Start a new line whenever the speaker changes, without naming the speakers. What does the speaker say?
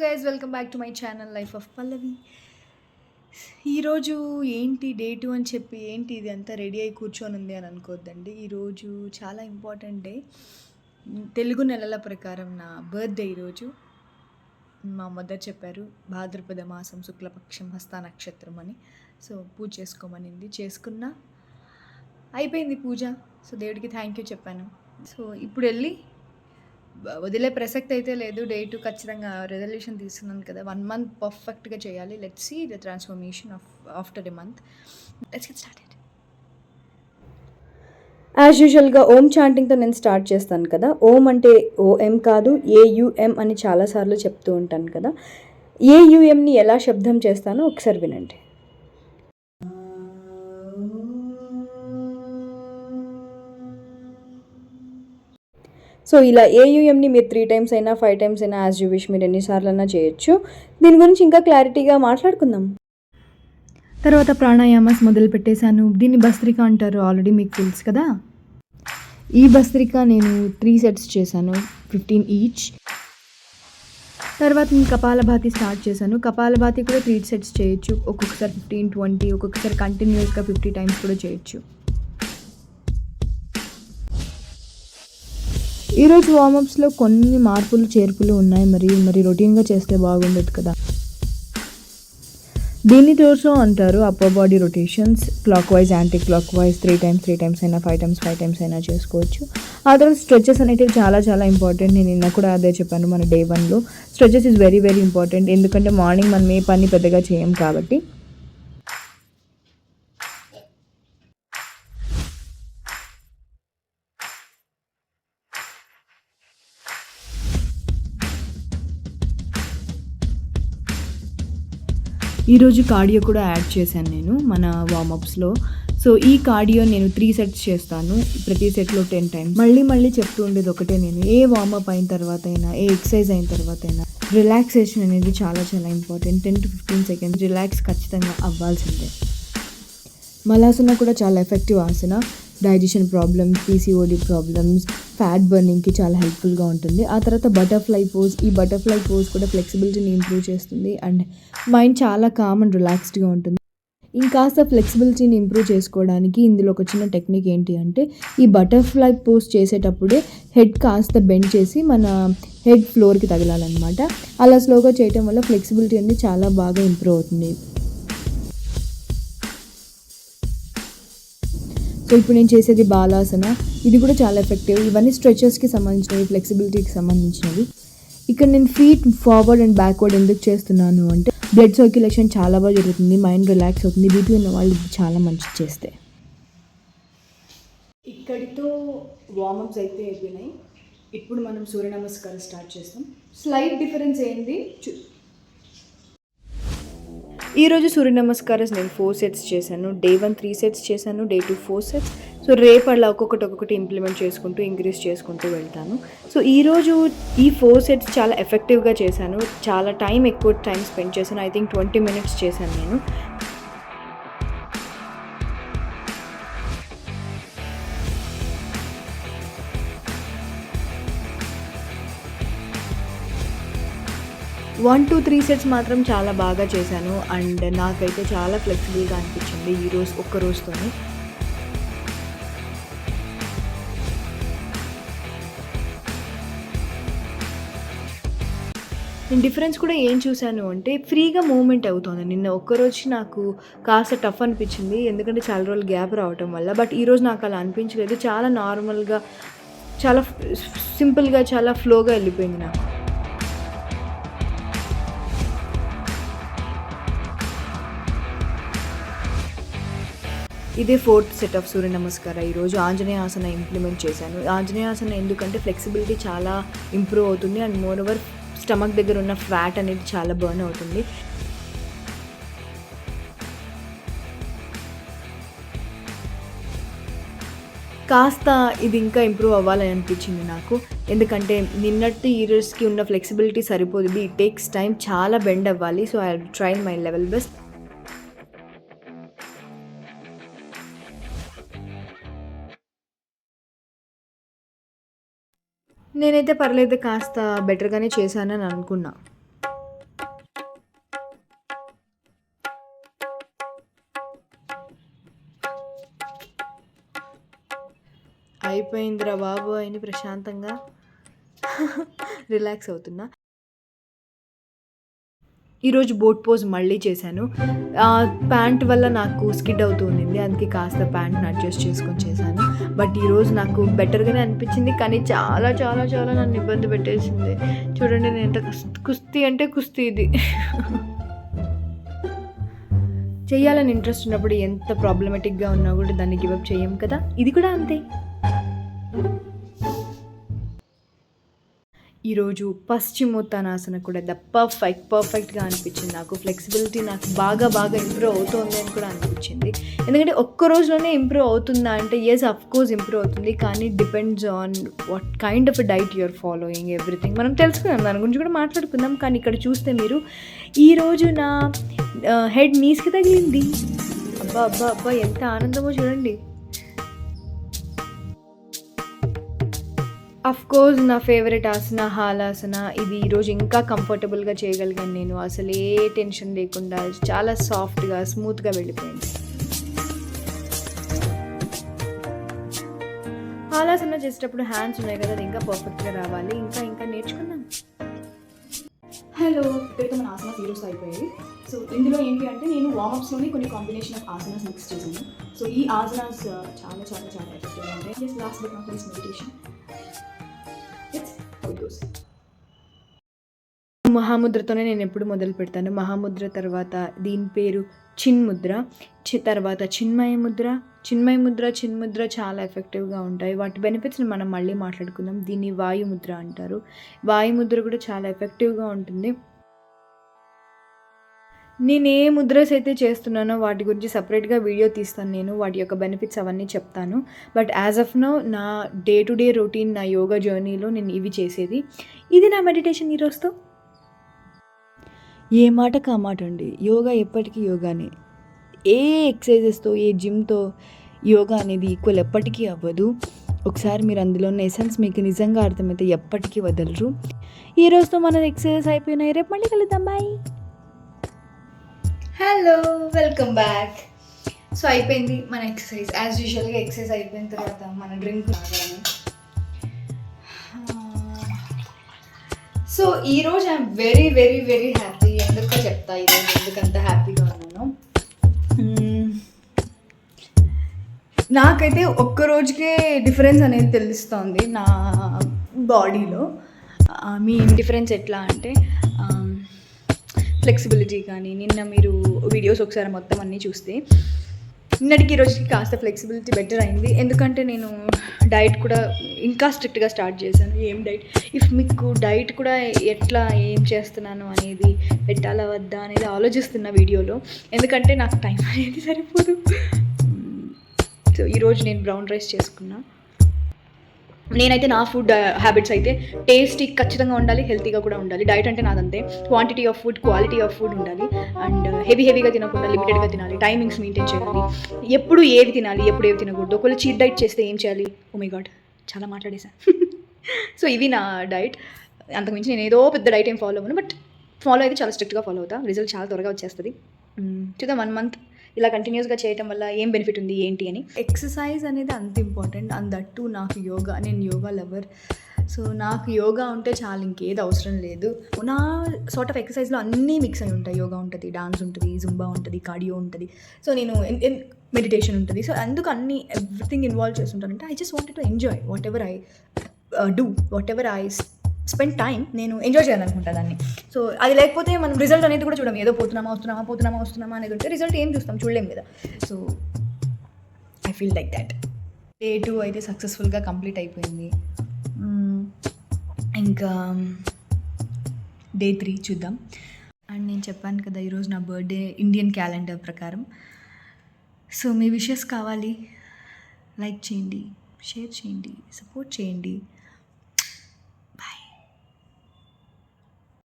Guys welcome back to my channel life of Pallavi. ఈరోజు ఏంటి date అని చెప్పి ఏంటి ఇది అంతా రెడీ అయి కూర్చొని ఉంది అని అనుకోవద్దండి. ఈరోజు చాలా ఇంపార్టెంట్ డే. తెలుగు నెలల ప్రకారం నా బర్త్డే ఈరోజు. మా మదర్ చెప్పారు భాద్రపద మాసం శుక్లపక్షం హస్త నక్షత్రం అని. సో పూజ చేసుకోమనింది, చేసుకున్నా, అయిపోయింది పూజ. సో దేవుడికి థ్యాంక్ యూ చెప్పాను. సో ఇప్పుడు వెళ్ళి వదిలే ప్రసక్తి అయితే లేదు. డేటు ఖచ్చితంగా రెజల్యూషన్ తీసుకున్నాను కదా, 1 మంత్ పర్ఫెక్ట్గా చేయాలి. Let's see the transformation after a month. Let's get started.
As యూజువల్గా ఓం చాంటింగ్తో నేను స్టార్ట్ చేస్తాను కదా. ఓం అంటే ఓఎం కాదు, ఏయుఎం అని చాలాసార్లు చెప్తూ ఉంటాను కదా. ఏయుఎంని ఎలా శబ్దం చేస్తానో ఒకసారి వినండి. సో ఇలా ఏయుఎంని మీరు 3 times అయినా 5 times అయినా యాజ్ యూ విష్, మీరు ఎన్నిసార్లు అయినా చేయొచ్చు. దీని గురించి ఇంకా క్లారిటీగా మాట్లాడుకుందాం.
తర్వాత ప్రాణాయామాస్ మొదలు పెట్టేశాను. దీన్ని భస్త్రిక అంటారు, ఆల్రెడీ మీకు తెలుసు కదా. ఈ భస్త్రిక నేను 3 sets చేశాను, 15 ఈచ్. తర్వాత నేను కపాలభాతి స్టార్ట్ చేశాను. కపాలభాతి కూడా 3 sets చేయొచ్చు. ఒక్కొక్కసారి 15, 20, ఒక్కొక్కసారి కంటిన్యూస్గా 50 times కూడా చేయొచ్చు. ఈరోజు వార్మప్స్లో కొన్ని మార్పులు చేర్పులు ఉన్నాయి, మరి రొటీన్గా చేస్తే బాగుండదు కదా. దీన్ని టోర్సో అంటారు. Upper body rotations clock wise, anti clock wise 3 times అయినా 5 times అయినా చేసుకోవచ్చు. ఆ తర్వాత స్ట్రెచెస్ అనేటివి చాలా చాలా ఇంపార్టెంట్. నేను నిన్న కూడా అదే చెప్పాను. మన డే 1లో stretches is very very important. ఎందుకంటే మార్నింగ్ మనం ఏ పని పెద్దగా చేయం కాబట్టి. ఈరోజు కార్డియో కూడా యాడ్ చేశాను నేను మన వార్మప్స్లో. సో ఈ కార్డియో నేను 3 sets చేస్తాను, ప్రతి సెట్లో 10 times. మళ్ళీ చెప్తూ ఉండేది ఒకటే, నేను ఏ వార్మప్ అయిన తర్వాత అయినా, ఏ ఎక్సర్సైజ్ అయిన తర్వాత అయినా రిలాక్సేషన్ అనేది చాలా చాలా ఇంపార్టెంట్. 10 to 15 seconds రిలాక్స్ ఖచ్చితంగా అవ్వాల్సిందే. మలాసన కూడా చాలా effective asana. Digestion problems, PCOD problems, fat బర్నింగ్కి చాలా హెల్ప్ఫుల్గా ఉంటుంది. ఆ తర్వాత బటర్ఫ్లై పోజ్. ఈ బటర్ఫ్లై పోజ్ కూడా ఫ్లెక్సిబిలిటీని ఇంప్రూవ్ చేస్తుంది అండ్ మైండ్ చాలా కామ్ అండ్ రిలాక్స్డ్గా ఉంటుంది. ఇంకాస్త ఫ్లెక్సిబిలిటీని ఇంప్రూవ్ చేసుకోవడానికి ఇందులో ఒక చిన్న టెక్నిక్ ఏంటి అంటే, ఈ బటర్ఫ్లై పోజ్ చేసేటప్పుడే హెడ్ కాస్త బెండ్ చేసి మన హెడ్ ఫ్లోర్కి తగలాలన్నమాట. అలా స్లోగా చేయటం వల్ల ఫ్లెక్సిబిలిటీ అనేది చాలా బాగా ఇంప్రూవ్ అవుతుంది. సో ఇప్పుడు నేను చేసేది బాలాసన. ఇది కూడా చాలా ఎఫెక్టివ్. ఇవన్నీ స్ట్రెచెస్కి సంబంధించినవి, ఫ్లెక్సిబిలిటీకి సంబంధించినవి. ఇక్కడ నేను ఫీట్ ఫార్వర్డ్ అండ్ బ్యాక్వర్డ్ ఎందుకు చేస్తున్నాను అంటే, బ్లడ్ సర్క్యులేషన్ చాలా బాగా జరుగుతుంది, మైండ్ రిలాక్స్ అవుతుంది. బీపీ ఉన్న వాళ్ళు ఇది చాలా మంచిది చేస్తే. ఇక్కడితో వార్మప్స్ అయితే అయిపోయినాయి. ఇప్పుడు మనం సూర్య నమస్కారం స్టార్ట్ చేస్తాం. స్లైట్ డిఫరెన్స్ ఏంటి, ఈరోజు సూర్య నమస్కారం నేను 4 sets చేశాను. డే 1 3 sets చేశాను, డే 2 4 sets. సో రేపు అలా ఒక్కొక్కటి ఇంప్లిమెంట్ చేసుకుంటూ ఇంక్రీజ్ చేసుకుంటూ వెళ్తాను. సో ఈరోజు ఈ 4 sets చాలా ఎఫెక్టివ్గా చేశాను. చాలా ఎక్కువ టైం స్పెండ్ చేశాను. ఐ థింక్ 20 minutes చేశాను నేను. వన్ టు 3 sets మాత్రం చాలా బాగా చేశాను అండ్ నాకైతే చాలా ఫ్లెక్సిబుల్గా అనిపించింది ఈరోజు ఒక్క రోజుతోనే. నేను డిఫరెన్స్ కూడా ఏం చూశాను అంటే, ఫ్రీగా మూవ్మెంట్ అవుతుంది. నిన్న ఒక్కరోజు నాకు కాస్త టఫ్ అనిపించింది, ఎందుకంటే చాలా రోజులు గ్యాప్ రావటం వల్ల. బట్ ఈరోజు నాకు అలా అనిపించలేదు. చాలా నార్మల్గా, చాలా సింపుల్గా, చాలా ఫ్లోగా వెళ్ళిపోయింది నాకు. ఇదే 4th set ఆఫ్ సూర్య నమస్కారం. ఈరోజు ఆంజనేయాసన ఇంప్లిమెంట్ చేశాను. ఆంజనేయాసన ఎందుకంటే ఫ్లెక్సిబిలిటీ చాలా ఇంప్రూవ్ అవుతుంది అండ్ మోర్ ఓవర్ స్టమక్ దగ్గర ఉన్న ఫ్యాట్ అనేది చాలా బర్న్ అవుతుంది. కాస్త ఇది ఇంకా ఇంప్రూవ్ అవ్వాలని అనిపించింది నాకు, ఎందుకంటే నిన్నటి ఇయర్స్కి ఉన్న ఫ్లెక్సిబిలిటీ సరిపోదు. ఇట్ టేక్స్ టైం, చాలా బెండ్ అవ్వాలి. So I try my level best. నేనైతే పర్లేదు, కాస్త బెటర్గానే చేశానని అనుకున్నా. అయిపోయిందిరా బాబు అని ప్రశాంతంగా రిలాక్స్ అవుతున్నా. ఈరోజు బోట్ పోజ్ మళ్ళీ చేశాను. ప్యాంట్ వల్ల నాకు స్కిడ్ అవుతూ ఉండింది, అందుకే కాస్త ప్యాంట్ని అడ్జస్ట్ చేసుకొని చేశాను. బట్ ఈరోజు నాకు బెటర్గానే అనిపించింది, కానీ చాలా చాలా చాలా నన్ను ఇబ్బంది పెట్టేసింది. చూడండి నేను ఎంత కుస్తీ అంటే కుస్తీ ఇది. చేయాలని ఇంట్రెస్ట్ ఉన్నప్పుడు ఎంత ప్రాబ్లమేటిక్గా ఉన్నా కూడా దాన్ని గివప్ చేయం కదా, ఇది కూడా అంతే. ఈరోజు పశ్చిమోత్తానాసన కూడా పర్ఫెక్ట్గా అనిపించింది నాకు. ఫ్లెక్సిబిలిటీ నాకు బాగా ఇంప్రూవ్ అవుతుంది అని కూడా అనిపించింది. ఎందుకంటే ఒక్క రోజులోనే ఇంప్రూవ్ అవుతుందా అంటే ఎస్ అఫ్కోర్స్ ఇంప్రూవ్ అవుతుంది, కానీ depends on what kind of diet you're following, everything మనం తెలుసుకుందాం, దాని గురించి కూడా మాట్లాడుకుందాం. కానీ ఇక్కడ చూస్తే మీరు ఈరోజు నా హెడ్ నీస్కి తగిలింది. అబ్బా ఎంత ఆనందమో చూడండి. కోర్స్ నా ఫేవరెట్ ఆసన హాలాసన. ఇది ఈరోజు ఇంకా కంఫర్టబుల్గా చేయగలిగాను నేను. అసలు ఏ టెన్షన్ లేకుండా చాలా సాఫ్ట్గా స్మూత్గా వెళ్ళిపోయింది. హాలాసన చేసేటప్పుడు హ్యాండ్స్ ఉన్నాయి కదా, అది ఇంకా పర్ఫెక్ట్గా రావాలి. ఇంకా నేర్చుకుందాం.
హలో, ఇక్కడితో మన ఆసనాస్ ఈరోజు అయిపోయాయి. సో ఇందులో ఏంటి అంటే నేను వార్మప్స్లోనే కొన్ని కాంబినేషన్ ఆఫ్ ఆసనాస్ మిక్స్ చేశాను. సో ఈ ఆసనాస్ చాలా చాలా చాలా ఎఫెక్టివ్గా ఉంటాయి. Just last but not least meditation.
మహాముద్రతోనే నేను ఎప్పుడు మొదలు పెడతాను. మహాముద్ర తర్వాత దీని పేరు చిన్ముద్ర, తర్వాత చిన్ముద్ర చాలా ఎఫెక్టివ్గా ఉంటాయి. వాటి బెనిఫిట్స్ని మనం మళ్ళీ మాట్లాడుకుందాం. దీన్ని వాయుముద్ర అంటారు. వాయుముద్ర కూడా చాలా ఎఫెక్టివ్గా ఉంటుంది. నేను ఏ ముద్రస్ అయితే చేస్తున్నానో వాటి గురించి సపరేట్గా వీడియో తీస్తాను నేను, వాటి యొక్క బెనిఫిట్స్ అవన్నీ చెప్తాను. బట్ యాజ్ ఆఫ్ నౌ నా డే టు డే రొటీన్, నా యోగా జర్నీలో నేను ఇవి చేసేది. ఇది నా మెడిటేషన్ ఈరోజుతో. ఏ మాటకు ఆ మాట అండి, యోగా ఎప్పటికీ యోగానే. ఏ ఎక్సర్సైజెస్తో, ఏ జిమ్తో యోగా అనేది ఈక్వల్ ఎప్పటికీ అవ్వదు. ఒకసారి మీరు అందులో ఉన్న ఎసెన్స్ మీకు నిజంగా అర్థమైతే ఎప్పటికీ వదలరు. ఈ రోజుతో మన ఎక్సర్సైజ్ అయిపోయినాయి. రేపు మళ్ళీ కలుద్దాం. Bye. Hello, welcome back. So అయిపోయింది మన ఎక్సర్సైజ్. యాజ్ యూజువల్గా ఎక్సర్సైజ్ అయిపోయిన తర్వాత మన డ్రింక్ తాగాము. సో ఈరోజు ఐఎమ్ వెరీ హ్యాపీ. ఎందుకో చెప్తా ఈరోజు ఎందుకంత హ్యాపీగా ఉన్నాను. నాకైతే ఒక్క రోజుకే డిఫరెన్స్ అనేది తెలుస్తోంది నా బాడీలో. మీ డిఫరెన్స్ ఎట్లా అంటే ఫ్లెక్సిబిలిటీ కానీ, నిన్న మీరు వీడియోస్ ఒకసారి మొత్తం అన్నీ చూస్తే నిన్నటికి ఈరోజుకి కాస్త ఫ్లెక్సిబిలిటీ బెటర్ అయింది. ఎందుకంటే నేను డైట్ కూడా ఇంకా స్ట్రిక్ట్గా స్టార్ట్ చేశాను. ఏం డైట్, ఇఫ్ మీకు డైట్ కూడా ఎట్లా ఏం చేస్తున్నాను అనేది, పెట్టాలా వద్దా అనేది ఆలోచిస్తున్న వీడియోలో. ఎందుకంటే నాకు టైం అనేది సరిపోదు. సో ఈరోజు నేను బ్రౌన్ రైస్ చేసుకున్నా. నేనైతే నా ఫుడ్ హ్యాబిట్స్ అయితే టేస్టీ ఖచ్చితంగా ఉండాలి, హెల్తీగా కూడా ఉండాలి. డైట్ అంటే నాదంతే. Quantity of food, quality of food ఉండాలి. అండ్ హెవీగా తినకుండా లిమిటెడ్గా తినాలి. టైమింగ్స్ మెయింటైన్ చేయాలి. ఎప్పుడు ఏవి తినాలి, ఎప్పుడు ఏవి తినకూడదు. ఒకవేళ చీట్ డైట్ చేస్తే ఏం చేయాలి. ఓ మై గాడ్, చాలా మాట్లాడేశాను. సో ఇవి నా డైట్. అంతకుమించి నేను ఏదో పెద్ద డైట్ ఏం ఫాలో అవ్వను, బట్ ఫాలో అయితే చాలా స్ట్రిక్ట్గా ఫాలో అవుతా. రిజల్ట్ చాలా త్వరగా వచ్చేస్తుంది. చూద్దాం 1 month ఇలా కంటిన్యూస్గా చేయటం వల్ల ఏం బెనిఫిట్ ఉంది ఏంటి అని. ఎక్సర్సైజ్ అనేది అంత ఇంపార్టెంట్. అండ్ దట్టు నాకు యోగా, నేను యోగా లవర్. సో నాకు యోగా ఉంటే చాలా, ఇంకేది అవసరం లేదు. నా సార్ట్ ఆఫ్ ఎక్సర్సైజ్లో అన్నీ మిక్స్ అయి ఉంటాయి. యోగా ఉంటుంది, డాన్స్ ఉంటుంది, జుంబా ఉంటుంది, కార్డియో ఉంటుంది. సో నేను మెడిటేషన్ ఉంటుంది. సో అందుకు అన్నీ ఎవ్రీథింగ్ ఇన్వాల్వ్ చేస్తుంటానంటే I just wanted to enjoy whatever I do, whatever I spend time. నేను ఎంజాయ్ చేయాలనుకుంటా దాన్ని. సో అది లేకపోతే మనం రిజల్ట్ అనేది కూడా చూడం. ఏదో పోతున్నామా అనేది ఉంటే రిజల్ట్ ఏం చూస్తాం, చూడలేం కదా. So I feel like that. Day 2 అయితే సక్సెస్ఫుల్గా కంప్లీట్ అయిపోయింది. ఇంకా Day 3 చూద్దాం. అండ్ నేను చెప్పాను కదా ఈరోజు నా బర్త్డే ఇండియన్ క్యాలెండర్ ప్రకారం. సో మీ విషెస్ కావాలి. లైక్ చేయండి, షేర్ చేయండి, సపోర్ట్ చేయండి.